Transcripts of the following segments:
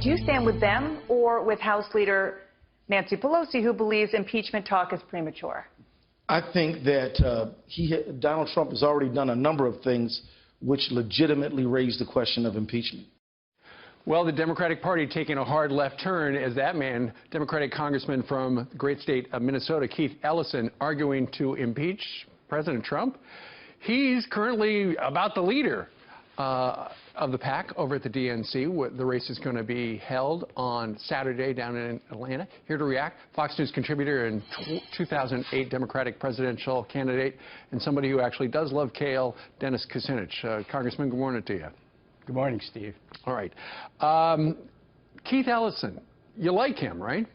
Do you stand with them or with House Leader Nancy Pelosi, who believes impeachment talk is premature? I think that Donald Trump has already done a number of things which legitimately raise the question of impeachment. Well, the Democratic Party taking a hard left turn as that man, Democratic Congressman from the great state of Minnesota, Keith Ellison, arguing to impeach President Trump. He's currently about the leader of the pack over at the DNC. The race is going to be held on Saturday down in Atlanta. Here to react, Fox News contributor and 2008 Democratic presidential candidate and somebody who actually does love kale, Dennis Kucinich. Congressman, good morning to you. Good morning, Steve. All right. Keith Ellison, you like him, right?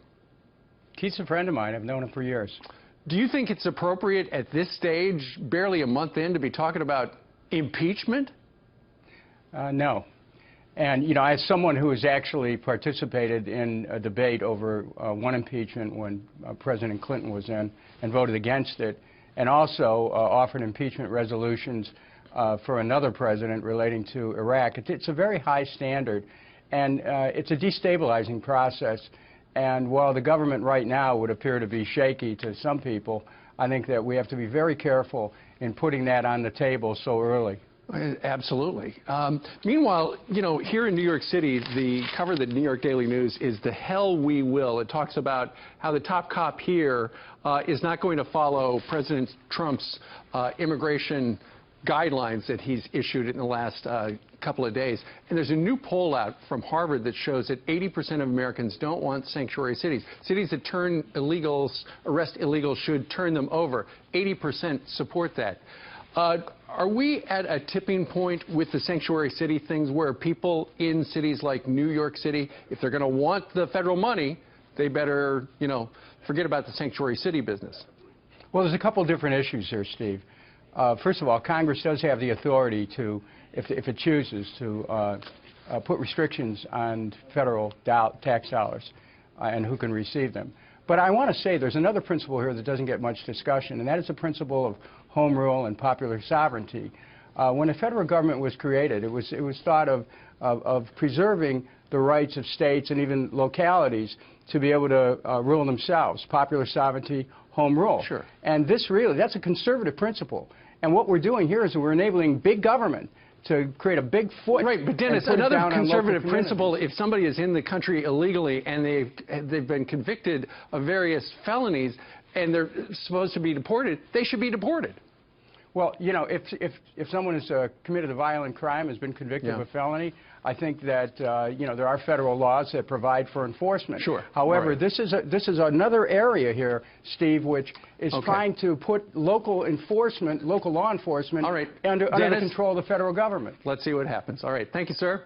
Keith's a friend of mine. I've known him for years. Do you think it's appropriate at this stage, barely a month in, to be talking about impeachment? No. And, you know, as someone who has actually participated in a debate over one impeachment when President Clinton was in and voted against it, and also offered impeachment resolutions for another president relating to Iraq, it's a very high standard, and it's a destabilizing process. And while the government right now would appear to be shaky to some people, I think that we have to be very careful in putting that on the table so early. Absolutely. Meanwhile, you know, here in New York City, the cover of the New York Daily News is "The Hell We Will." It talks about how the top cop here is not going to follow President Trump's immigration guidelines that he's issued in the last couple of days. And there's a new poll out from Harvard that shows that 80% of Americans don't want sanctuary cities. Cities that turn illegals, arrest illegals, should turn them over. 80% support that. Are we at a tipping point with the sanctuary city things where people in cities like New York City, if they're going to want the federal money, they better, you know, forget about the sanctuary city business? Well, there's a couple different issues here, Steve. First of all, Congress does have the authority to, if it chooses, to put restrictions on federal tax dollars and who can receive them. But I want to say there's another principle here that doesn't get much discussion, and that is the principle of home rule and popular sovereignty. When the federal government was created, it was thought of preserving the rights of states and even localities to be able to rule themselves. Popular sovereignty, home rule. Sure. And that's a conservative principle. And what we're doing here is we're enabling big government to create a big foot. Right, but Dennis, another conservative principle, if somebody is in the country illegally and they've been convicted of various felonies and they're supposed to be deported, they should be deported. Well, you know, if someone has committed a violent crime, has been convicted of a felony, I think that you know, there are federal laws that provide for enforcement. Sure. However, right. this is another area here, Steve, which is trying to put local law enforcement, under the control of the federal government. Let's see what happens. All right. Thank you, sir.